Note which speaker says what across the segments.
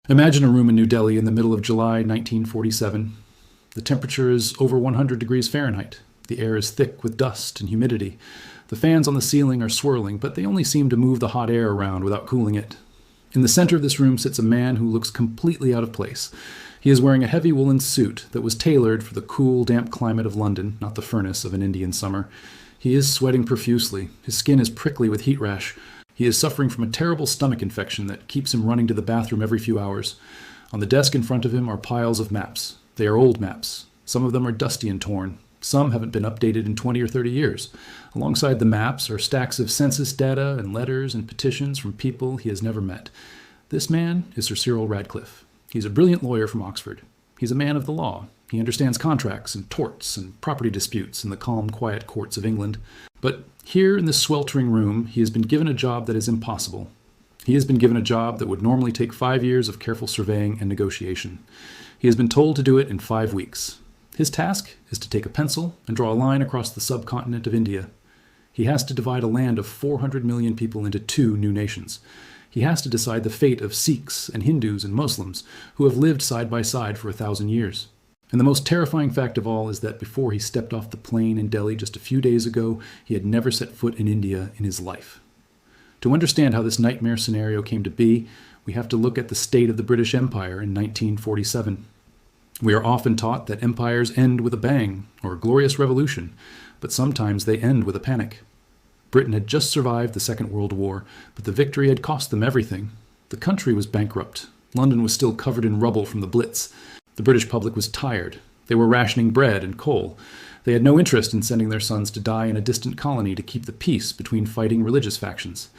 Speaker 1: Imagine a room in New Delhi in the middle of July 1947. The temperature is over 100 degrees Fahrenheit. The air is thick with dust and humidity. The fans on the ceiling are swirling, but they only seem to move the hot air around without cooling it. In the center of this room sits a man who looks completely out of place. He is wearing a heavy woolen suit that was tailored for the cool, damp climate of London, not the furnace of an Indian summer. He is sweating profusely. His skin is prickly with heat rash. He is suffering from a terrible stomach infection that keeps him running to the bathroom every few hours. On the desk in front of him are piles of maps. They are old maps. Some of them are dusty and torn. Some haven't been updated in 20 or 30 years. Alongside the maps are stacks of census data and letters and petitions from people he has never met. This man is Sir Cyril Radcliffe. He's a brilliant lawyer from Oxford. He's a man of the law. He understands contracts and torts and property disputes in the calm, quiet courts of England. But here in this sweltering room, he has been given a job that is impossible. He has been given a job that would normally take 5 years of careful surveying and negotiation. He has been told to do it in 5 weeks. His task is to take a pencil and draw a line across the subcontinent of India. He has to divide a land of 400 million people into 2 new nations. He has to decide the fate of Sikhs and Hindus and Muslims who have lived side by side for 1,000 years. And the most terrifying fact of all is that before he stepped off the plane in Delhi just a few days ago, he had never set foot in India in his life. To understand how this nightmare scenario came to be, we have to look at the state of the British Empire in 1947. We are often taught that empires end with a bang or a glorious revolution, but sometimes they end with a panic. Britain had just survived the Second World War, but the victory had cost them everything. The country was bankrupt. London was still covered in rubble from the Blitz. The British public was tired. They were rationing bread and coal. They had no interest in sending their sons to die in a distant colony to keep the peace between fighting religious factions.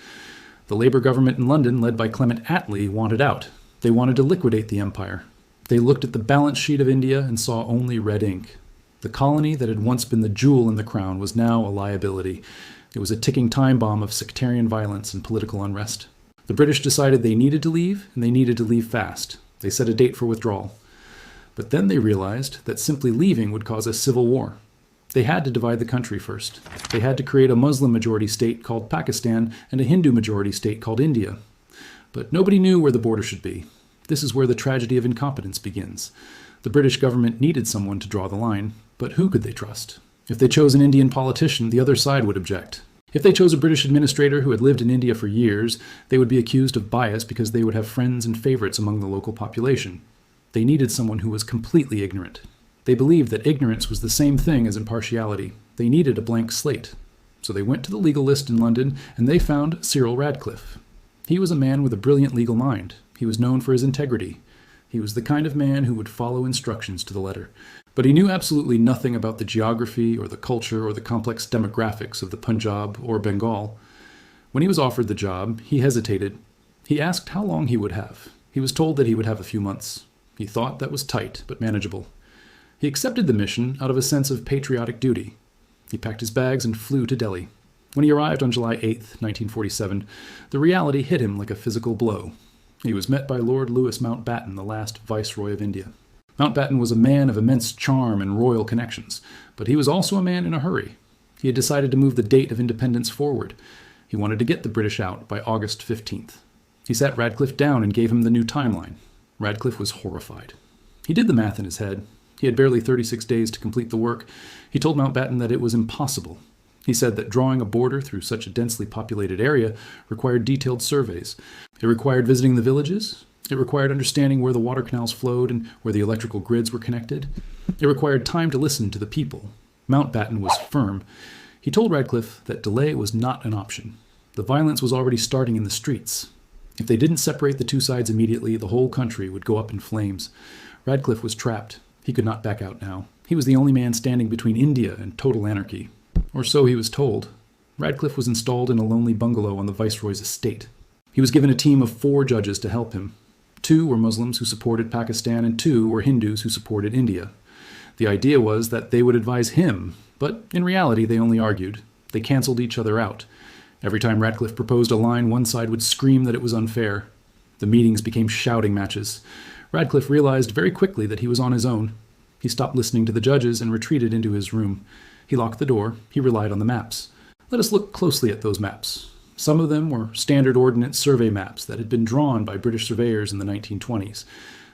Speaker 1: The Labour government in London, led by Clement Attlee, wanted out. They wanted to liquidate the empire. They looked at the balance sheet of India and saw only red ink. The colony that had once been the jewel in the crown was now a liability. It was a ticking time bomb of sectarian violence and political unrest. The British decided they needed to leave, and they needed to leave fast. They set a date for withdrawal. But then they realized that simply leaving would cause a civil war. They had to divide the country first. They had to create a Muslim-majority state called Pakistan and a Hindu-majority state called India. But nobody knew where the border should be. This is where the tragedy of incompetence begins. The British government needed someone to draw the line, but who could they trust? If they chose an Indian politician, the other side would object. If they chose a British administrator who had lived in India for years, they would be accused of bias because they would have friends and favorites among the local population. They needed someone who was completely ignorant. They believed that ignorance was the same thing as impartiality. They needed a blank slate. So they went to the legal list in London, and they found Cyril Radcliffe. He was a man with a brilliant legal mind. He was known for his integrity. He was the kind of man who would follow instructions to the letter. But he knew absolutely nothing about the geography or the culture or the complex demographics of the Punjab or Bengal. When he was offered the job, he hesitated. He asked how long he would have. He was told that he would have a few months. He thought that was tight, but manageable. He accepted the mission out of a sense of patriotic duty. He packed his bags and flew to Delhi. When he arrived on July 8th, 1947, the reality hit him like a physical blow. He was met by Lord Louis Mountbatten, the last Viceroy of India. Mountbatten was a man of immense charm and royal connections, but he was also a man in a hurry. He had decided to move the date of independence forward. He wanted to get the British out by August 15th. He sat Radcliffe down and gave him the new timeline. Radcliffe was horrified. He did the math in his head. He had barely 36 days to complete the work. He told Mountbatten that it was impossible. He said that drawing a border through such a densely populated area required detailed surveys. It required visiting the villages. It required understanding where the water canals flowed and where the electrical grids were connected. It required time to listen to the people. Mountbatten was firm. He told Radcliffe that delay was not an option. The violence was already starting in the streets. If they didn't separate the two sides immediately, the whole country would go up in flames. Radcliffe was trapped. He could not back out now. He was the only man standing between India and total anarchy. Or so he was told. Radcliffe was installed in a lonely bungalow on the Viceroy's estate. He was given a team of 4 judges to help him. 2 were Muslims who supported Pakistan, and 2 were Hindus who supported India. The idea was that they would advise him, but in reality they only argued. They canceled each other out. Every time Radcliffe proposed a line, one side would scream that it was unfair. The meetings became shouting matches. Radcliffe realized very quickly that he was on his own. He stopped listening to the judges and retreated into his room. He locked the door. He relied on the maps. Let us look closely at those maps. Some of them were standard ordnance survey maps that had been drawn by British surveyors in the 1920s.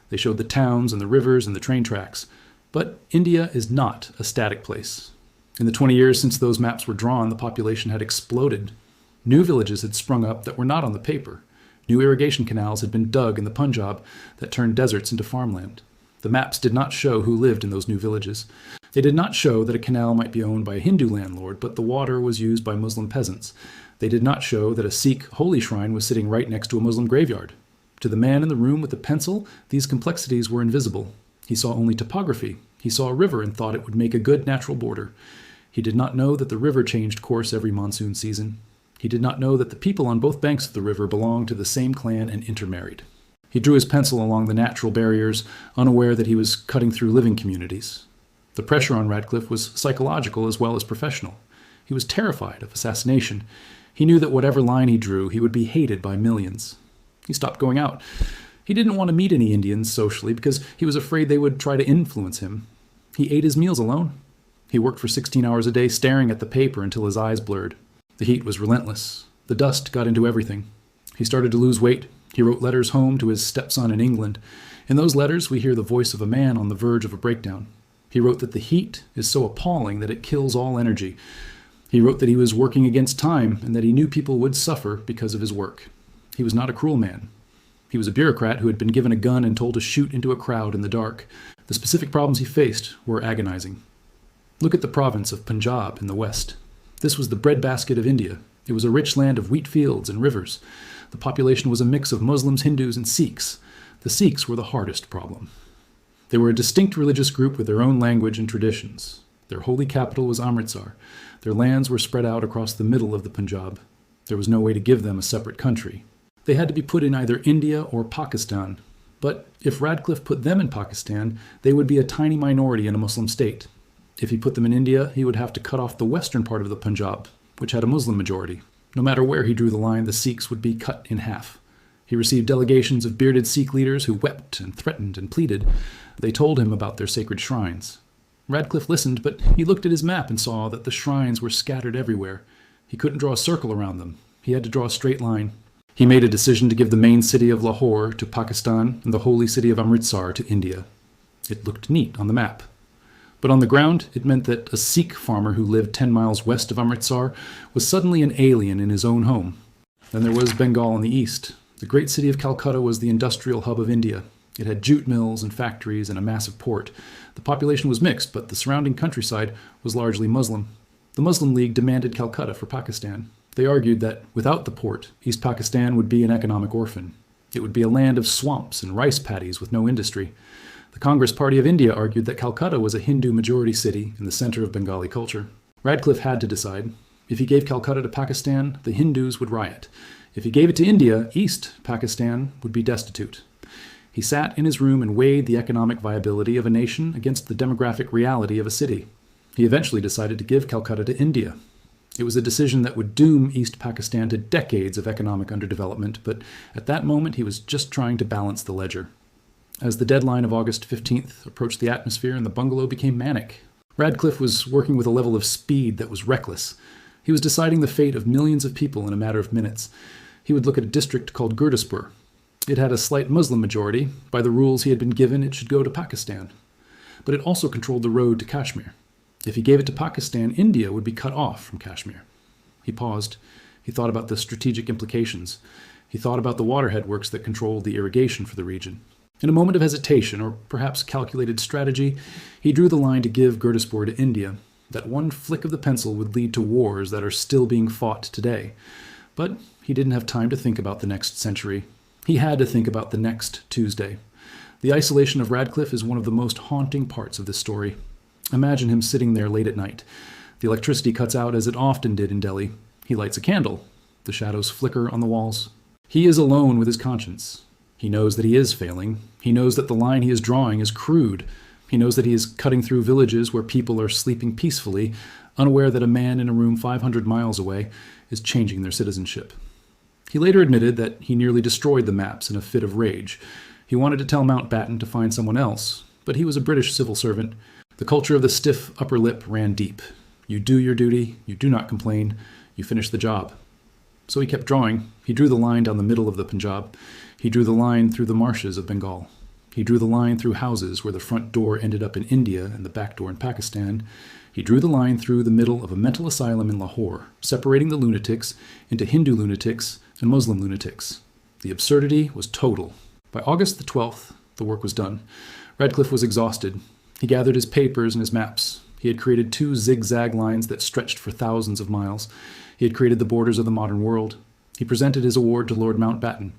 Speaker 1: They showed the towns and the rivers and the train tracks. But India is not a static place. In the 20 years since those maps were drawn, the population had exploded. New villages had sprung up that were not on the paper. New irrigation canals had been dug in the Punjab that turned deserts into farmland. The maps did not show who lived in those new villages. They did not show that a canal might be owned by a Hindu landlord, but the water was used by Muslim peasants. They did not show that a Sikh holy shrine was sitting right next to a Muslim graveyard. To the man in the room with the pencil, these complexities were invisible. He saw only topography. He saw a river and thought it would make a good natural border. He did not know that the river changed course every monsoon season. He did not know that the people on both banks of the river belonged to the same clan and intermarried. He drew his pencil along the natural barriers, unaware that he was cutting through living communities. The pressure on Radcliffe was psychological as well as professional. He was terrified of assassination. He knew that whatever line he drew, he would be hated by millions. He stopped going out. He didn't want to meet any Indians socially because he was afraid they would try to influence him. He ate his meals alone. He worked for 16 hours a day, staring at the paper until his eyes blurred. The heat was relentless. The dust got into everything. He started to lose weight. He wrote letters home to his stepson in England. In those letters, we hear the voice of a man on the verge of a breakdown. He wrote that the heat is so appalling that it kills all energy. He wrote that he was working against time and that he knew people would suffer because of his work. He was not a cruel man. He was a bureaucrat who had been given a gun and told to shoot into a crowd in the dark. The specific problems he faced were agonizing. Look at the province of Punjab in the west. This was the breadbasket of India. It was a rich land of wheat fields and rivers. The population was a mix of Muslims, Hindus, and Sikhs. The Sikhs were the hardest problem. They were a distinct religious group with their own language and traditions. Their holy capital was Amritsar. Their lands were spread out across the middle of the Punjab. There was no way to give them a separate country. They had to be put in either India or Pakistan. But if Radcliffe put them in Pakistan, they would be a tiny minority in a Muslim state. If he put them in India, he would have to cut off the western part of the Punjab, which had a Muslim majority. No matter where he drew the line, the Sikhs would be cut in half. He received delegations of bearded Sikh leaders who wept and threatened and pleaded. They told him about their sacred shrines. Radcliffe listened, but he looked at his map and saw that the shrines were scattered everywhere. He couldn't draw a circle around them. He had to draw a straight line. He made a decision to give the main city of Lahore to Pakistan and the holy city of Amritsar to India. It looked neat on the map. But on the ground, it meant that a Sikh farmer who lived 10 miles west of Amritsar was suddenly an alien in his own home. Then there was Bengal in the east. The great city of Calcutta was the industrial hub of India. It had jute mills and factories and a massive port. The population was mixed, but the surrounding countryside was largely Muslim. The Muslim League demanded Calcutta for Pakistan. They argued that without the port, East Pakistan would be an economic orphan. It would be a land of swamps and rice paddies with no industry. The Congress Party of India argued that Calcutta was a Hindu-majority city in the center of Bengali culture. Radcliffe had to decide. If he gave Calcutta to Pakistan, the Hindus would riot. If he gave it to India, East Pakistan would be destitute. He sat in his room and weighed the economic viability of a nation against the demographic reality of a city. He eventually decided to give Calcutta to India. It was a decision that would doom East Pakistan to decades of economic underdevelopment, but at that moment he was just trying to balance the ledger. As the deadline of August 15th approached the atmosphere and the bungalow became manic, Radcliffe was working with a level of speed that was reckless. He was deciding the fate of millions of people in a matter of minutes. He would look at a district called Gurdaspur. It had a slight Muslim majority. By the rules he had been given, it should go to Pakistan. But it also controlled the road to Kashmir. If he gave it to Pakistan, India would be cut off from Kashmir. He paused. He thought about the strategic implications. He thought about the waterhead works that controlled the irrigation for the region. In a moment of hesitation, or perhaps calculated strategy, he drew the line to give Gurdaspur to India. That one flick of the pencil would lead to wars that are still being fought today. But he didn't have time to think about the next century. He had to think about the next Tuesday. The isolation of Radcliffe is one of the most haunting parts of this story. Imagine him sitting there late at night. The electricity cuts out as it often did in Delhi. He lights a candle. The shadows flicker on the walls. He is alone with his conscience. He knows that he is failing. He knows that the line he is drawing is crude. He knows that he is cutting through villages where people are sleeping peacefully, unaware that a man in a room 500 miles away is changing their citizenship. He later admitted that he nearly destroyed the maps in a fit of rage. He wanted to tell Mountbatten to find someone else, but he was a British civil servant. The culture of the stiff upper lip ran deep. You do your duty, you do not complain, you finish the job. So he kept drawing. He drew the line down the middle of the Punjab. He drew the line through the marshes of Bengal. He drew the line through houses where the front door ended up in India and the back door in Pakistan. He drew the line through the middle of a mental asylum in Lahore, separating the lunatics into Hindu lunatics and Muslim lunatics. The absurdity was total. By August the 12th, the work was done. Radcliffe was exhausted. He gathered his papers and his maps. He had created 2 zigzag lines that stretched for thousands of miles. He had created the borders of the modern world. He presented his award to Lord Mountbatten.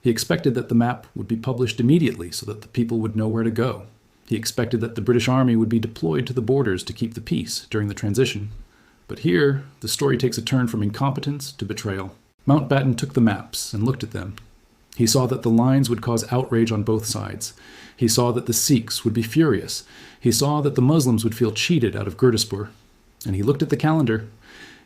Speaker 1: He expected that the map would be published immediately so that the people would know where to go. He expected that the British Army would be deployed to the borders to keep the peace during the transition. But here, the story takes a turn from incompetence to betrayal. Mountbatten took the maps and looked at them. He saw that the lines would cause outrage on both sides. He saw that the Sikhs would be furious. He saw that the Muslims would feel cheated out of Gurdaspur. And he looked at the calendar.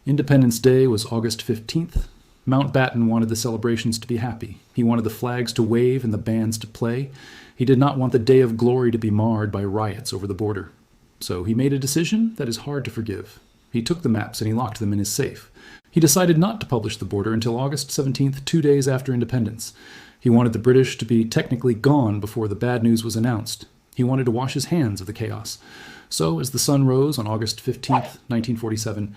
Speaker 1: Independence Day was August 15th. Mountbatten wanted the celebrations to be happy. He wanted the flags to wave and the bands to play. He did not want the day of glory to be marred by riots over the border. So he made a decision that is hard to forgive. He took the maps and he locked them in his safe. He decided not to publish the border until August 17th, 2 days after independence. He wanted the British to be technically gone before the bad news was announced. He wanted to wash his hands of the chaos. So, as the sun rose on August 15th, 1947,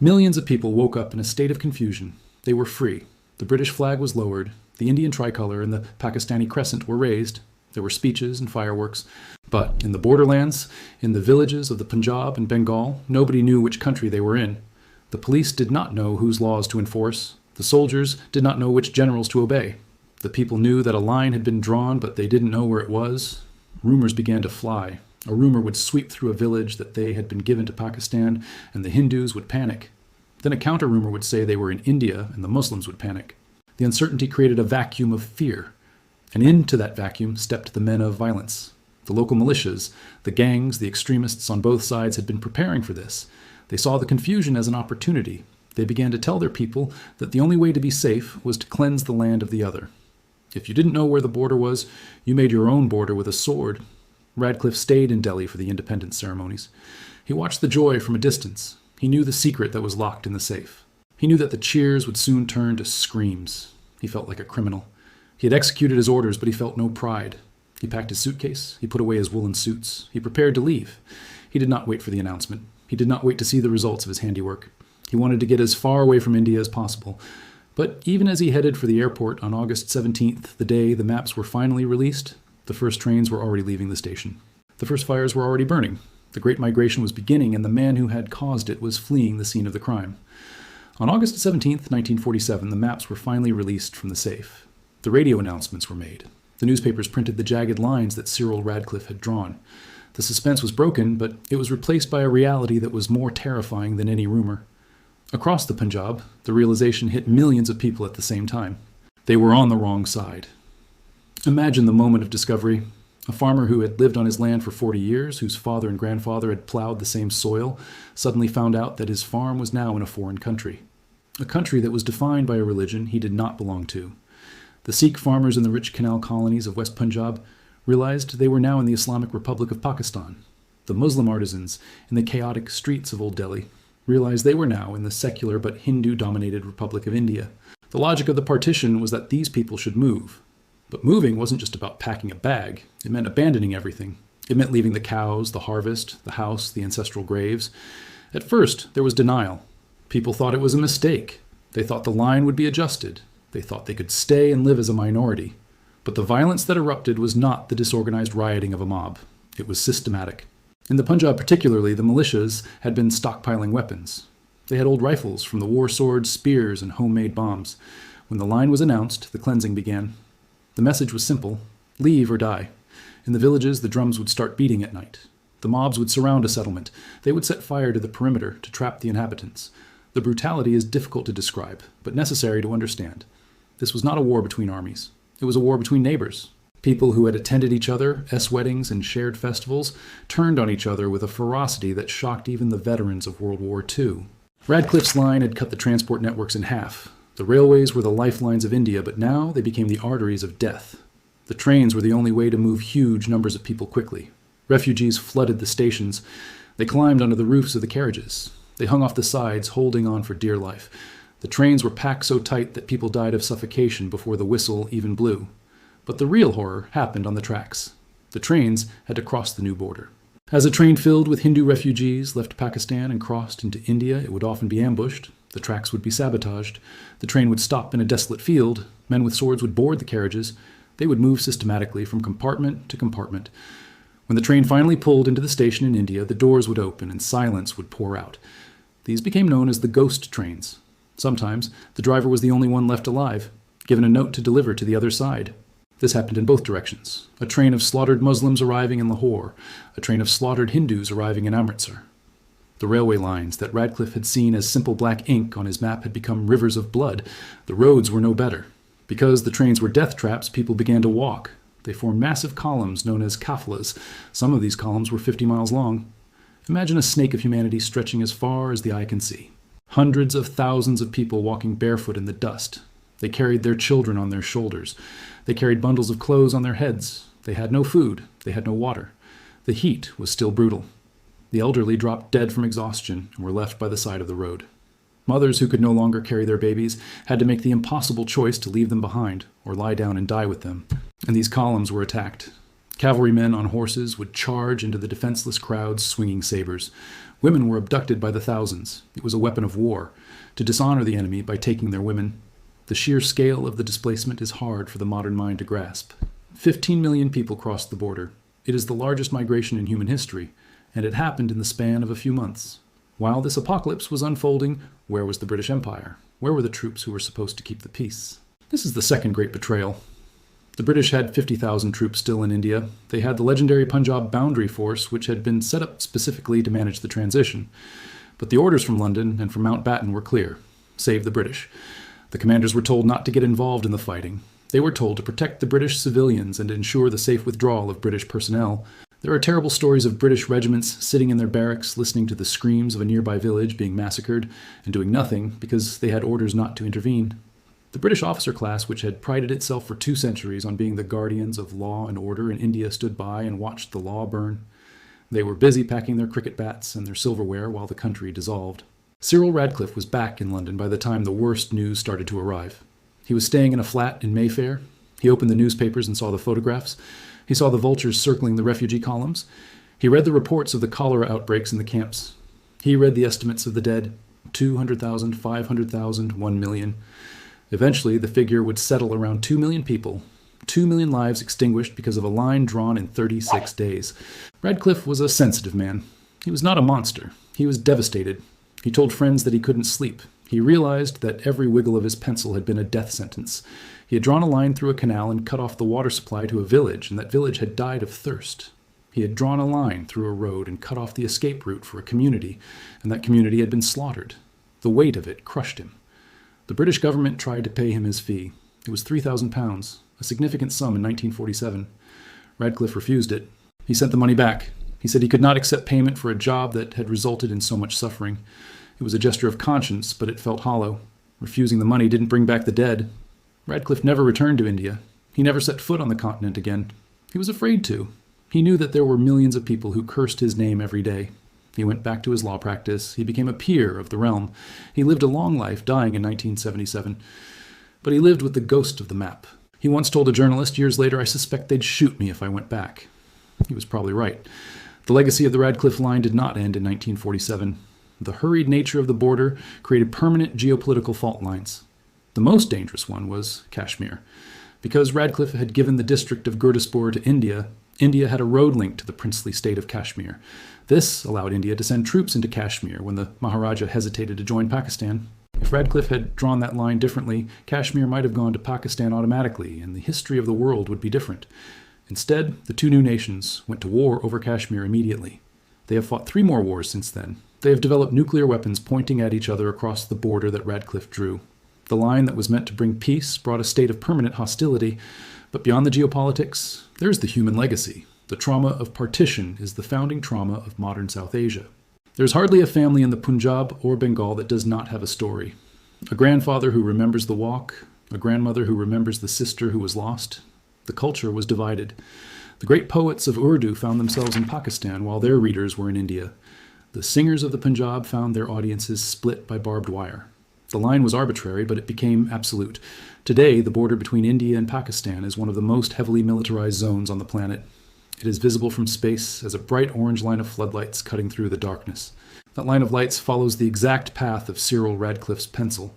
Speaker 1: millions of people woke up in a state of confusion. They were free. The British flag was lowered. The Indian tricolor and the Pakistani crescent were raised. There were speeches and fireworks. But in the borderlands, in the villages of the Punjab and Bengal, nobody knew which country they were in. The police did not know whose laws to enforce. The soldiers did not know which generals to obey. The people knew that a line had been drawn, but they didn't know where it was. Rumors began to fly. A rumor would sweep through a village that they had been given to Pakistan, and the Hindus would panic. Then a counter-rumor would say they were in India, and the Muslims would panic. The uncertainty created a vacuum of fear. And into that vacuum stepped the men of violence. The local militias, the gangs, the extremists on both sides had been preparing for this. They saw the confusion as an opportunity. They began to tell their people that the only way to be safe was to cleanse the land of the other. If you didn't know where the border was, you made your own border with a sword. Radcliffe stayed in Delhi for the independence ceremonies. He watched the joy from a distance. He knew the secret that was locked in the safe. He knew that the cheers would soon turn to screams. He felt like a criminal. He had executed his orders, but he felt no pride. He packed his suitcase. He put away his woolen suits. He prepared to leave. He did not wait for the announcement. He did not wait to see the results of his handiwork. He wanted to get as far away from India as possible. But even as he headed for the airport on August 17th, the day the maps were finally released, the first trains were already leaving the station. The first fires were already burning. The Great Migration was beginning, and the man who had caused it was fleeing the scene of the crime. On August 17th, 1947, the maps were finally released from the safe. The radio announcements were made. The newspapers printed the jagged lines that Cyril Radcliffe had drawn. The suspense was broken, but it was replaced by a reality that was more terrifying than any rumor. Across the Punjab, the realization hit millions of people at the same time. They were on the wrong side. Imagine the moment of discovery. A farmer who had lived on his land for 40 years, whose father and grandfather had plowed the same soil, suddenly found out that his farm was now in a foreign country. A country that was defined by a religion he did not belong to. The Sikh farmers in the rich canal colonies of West Punjab realized they were now in the Islamic Republic of Pakistan. The Muslim artisans in the chaotic streets of Old Delhi realized they were now in the secular but Hindu-dominated Republic of India. The logic of the partition was that these people should move. But moving wasn't just about packing a bag. It meant abandoning everything. It meant leaving the cows, the harvest, the house, the ancestral graves. At first, there was denial. People thought it was a mistake. They thought the line would be adjusted. They thought they could stay and live as a minority. But the violence that erupted was not the disorganized rioting of a mob. It was systematic. In the Punjab particularly, the militias had been stockpiling weapons. They had old rifles from the war swords, spears, and homemade bombs. When the line was announced, the cleansing began. The message was simple: leave or die. In the villages, the drums would start beating at night. The mobs would surround a settlement. They would set fire to the perimeter to trap the inhabitants. The brutality is difficult to describe, but necessary to understand. This was not a war between armies. It was a war between neighbors. People who had attended each other, weddings, and shared festivals turned on each other with a ferocity that shocked even the veterans of World War II. Radcliffe's line had cut the transport networks in half. The railways were the lifelines of India, but now they became the arteries of death. The trains were the only way to move huge numbers of people quickly. Refugees flooded the stations. They climbed onto the roofs of the carriages. They hung off the sides, holding on for dear life. The trains were packed so tight that people died of suffocation before the whistle even blew. But the real horror happened on the tracks. The trains had to cross the new border. As a train filled with Hindu refugees left Pakistan and crossed into India, it would often be ambushed. The tracks would be sabotaged. The train would stop in a desolate field. Men with swords would board the carriages. They would move systematically from compartment to compartment. When the train finally pulled into the station in India, the doors would open and silence would pour out. These became known as the ghost trains. Sometimes the driver was the only one left alive, given a note to deliver to the other side. This happened in both directions. A train of slaughtered Muslims arriving in Lahore, a train of slaughtered Hindus arriving in Amritsar. The railway lines that Radcliffe had seen as simple black ink on his map had become rivers of blood. The roads were no better. Because the trains were death traps, people began to walk. They formed massive columns known as kafilas. Some of these columns were 50 miles long. Imagine a snake of humanity stretching as far as the eye can see. Hundreds of thousands of people walking barefoot in the dust. They carried their children on their shoulders. They carried bundles of clothes on their heads. They had no food. They had no water. The heat was still brutal. The elderly dropped dead from exhaustion and were left by the side of the road. Mothers who could no longer carry their babies had to make the impossible choice to leave them behind or lie down and die with them. And these columns were attacked. Cavalrymen on horses would charge into the defenseless crowds swinging sabers. Women were abducted by the thousands. It was a weapon of war, to dishonor the enemy by taking their women. The sheer scale of the displacement is hard for the modern mind to grasp. 15 million people crossed the border. It is the largest migration in human history, and it happened in the span of a few months. While this apocalypse was unfolding, where was the British Empire? Where were the troops who were supposed to keep the peace? This is the second great betrayal. The British had 50,000 troops still in India. They had the legendary Punjab Boundary Force, which had been set up specifically to manage the transition. But the orders from London and from Mountbatten were clear: save the British. The commanders were told not to get involved in the fighting. They were told to protect the British civilians and ensure the safe withdrawal of British personnel. There are terrible stories of British regiments sitting in their barracks listening to the screams of a nearby village being massacred and doing nothing because they had orders not to intervene. The British officer class, which had prided itself for 2 centuries on being the guardians of law and order in India, stood by and watched the law burn. They were busy packing their cricket bats and their silverware while the country dissolved. Cyril Radcliffe was back in London by the time the worst news started to arrive. He was staying in a flat in Mayfair. He opened the newspapers and saw the photographs. He saw the vultures circling the refugee columns. He read the reports of the cholera outbreaks in the camps. He read the estimates of the dead: 200,000, 500,000, 1 million. Eventually, the figure would settle around 2 million people, 2 million lives extinguished because of a line drawn in 36 days. Radcliffe was a sensitive man. He was not a monster. He was devastated. He told friends that he couldn't sleep. He realized that every wiggle of his pencil had been a death sentence. He had drawn a line through a canal and cut off the water supply to a village, and that village had died of thirst. He had drawn a line through a road and cut off the escape route for a community, and that community had been slaughtered. The weight of it crushed him. The British government tried to pay him his fee. It was £3,000, a significant sum in 1947. Radcliffe refused it. He sent the money back. He said he could not accept payment for a job that had resulted in so much suffering. It was a gesture of conscience, but it felt hollow. Refusing the money didn't bring back the dead. Radcliffe never returned to India. He never set foot on the continent again. He was afraid to. He knew that there were millions of people who cursed his name every day. He went back to his law practice. He became a peer of the realm. He lived a long life, dying in 1977. But he lived with the ghost of the map. He once told a journalist years later, "I suspect they'd shoot me if I went back." He was probably right. The legacy of the Radcliffe Line did not end in 1947. The hurried nature of the border created permanent geopolitical fault lines. The most dangerous one was Kashmir. Because Radcliffe had given the district of Gurdaspur to India, India had a road link to the princely state of Kashmir. This allowed India to send troops into Kashmir when the Maharaja hesitated to join Pakistan. If Radcliffe had drawn that line differently, Kashmir might have gone to Pakistan automatically, and the history of the world would be different. Instead, the 2 new nations went to war over Kashmir immediately. They have fought 3 more wars since then. They have developed nuclear weapons pointing at each other across the border that Radcliffe drew. The line that was meant to bring peace brought a state of permanent hostility, but beyond the geopolitics, there's the human legacy. The trauma of partition is the founding trauma of modern South Asia. There's hardly a family in the Punjab or Bengal that does not have a story. A grandfather who remembers the walk, a grandmother who remembers the sister who was lost. The culture was divided. The great poets of Urdu found themselves in Pakistan while their readers were in India. The singers of the Punjab found their audiences split by barbed wire. The line was arbitrary, but it became absolute. Today, the border between India and Pakistan is one of the most heavily militarized zones on the planet. It is visible from space as a bright orange line of floodlights cutting through the darkness. That line of lights follows the exact path of Cyril Radcliffe's pencil.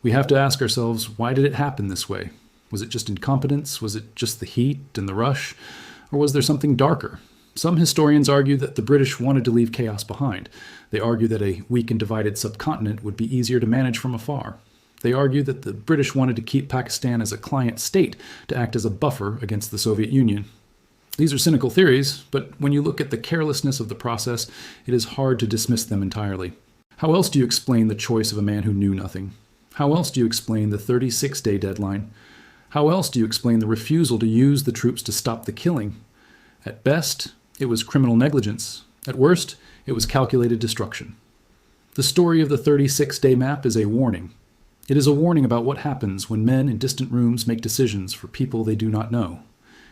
Speaker 1: We have to ask ourselves, why did it happen this way? Was it just incompetence? Was it just the heat and the rush? Or was there something darker? Some historians argue that the British wanted to leave chaos behind. They argue that a weak and divided subcontinent would be easier to manage from afar. They argue that the British wanted to keep Pakistan as a client state to act as a buffer against the Soviet Union. These are cynical theories, but when you look at the carelessness of the process, it is hard to dismiss them entirely. How else do you explain the choice of a man who knew nothing? How else do you explain the 36-day deadline? How else do you explain the refusal to use the troops to stop the killing? At best, it was criminal negligence. At worst, it was calculated destruction. The story of the 36-day map is a warning. It is a warning about what happens when men in distant rooms make decisions for people they do not know.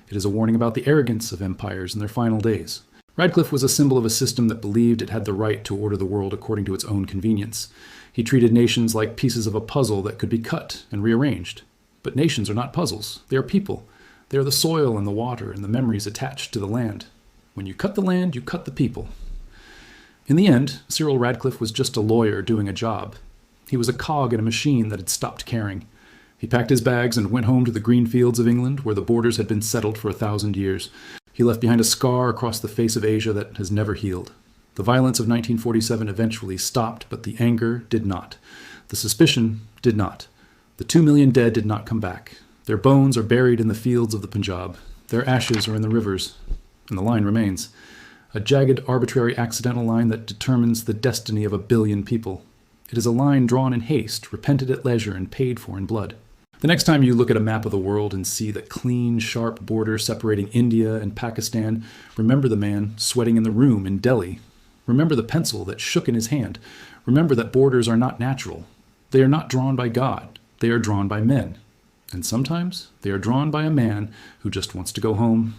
Speaker 1: It is a warning about the arrogance of empires in their final days. Radcliffe was a symbol of a system that believed it had the right to order the world according to its own convenience. He treated nations like pieces of a puzzle that could be cut and rearranged. But nations are not puzzles. They are people. They are the soil and the water and the memories attached to the land. When you cut the land, you cut the people. In the end, Cyril Radcliffe was just a lawyer doing a job. He was a cog in a machine that had stopped caring. He packed his bags and went home to the green fields of England, where the borders had been settled for 1,000 years. He left behind a scar across the face of Asia that has never healed. The violence of 1947 eventually stopped, but the anger did not. The suspicion did not. The 2 million dead did not come back. Their bones are buried in the fields of the Punjab. Their ashes are in the rivers. And the line remains. A jagged, arbitrary, accidental line that determines the destiny of 1 billion people. It is a line drawn in haste, repented at leisure, and paid for in blood. The next time you look at a map of the world and see the clean, sharp border separating India and Pakistan, remember the man sweating in the room in Delhi. Remember the pencil that shook in his hand. Remember that borders are not natural. They are not drawn by God. They are drawn by men. And sometimes they are drawn by a man who just wants to go home.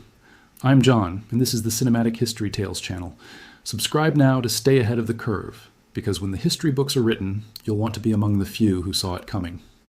Speaker 1: I'm John, and this is the Cinematic History Tales channel. Subscribe now to stay ahead of the curve, because when the history books are written, you'll want to be among the few who saw it coming.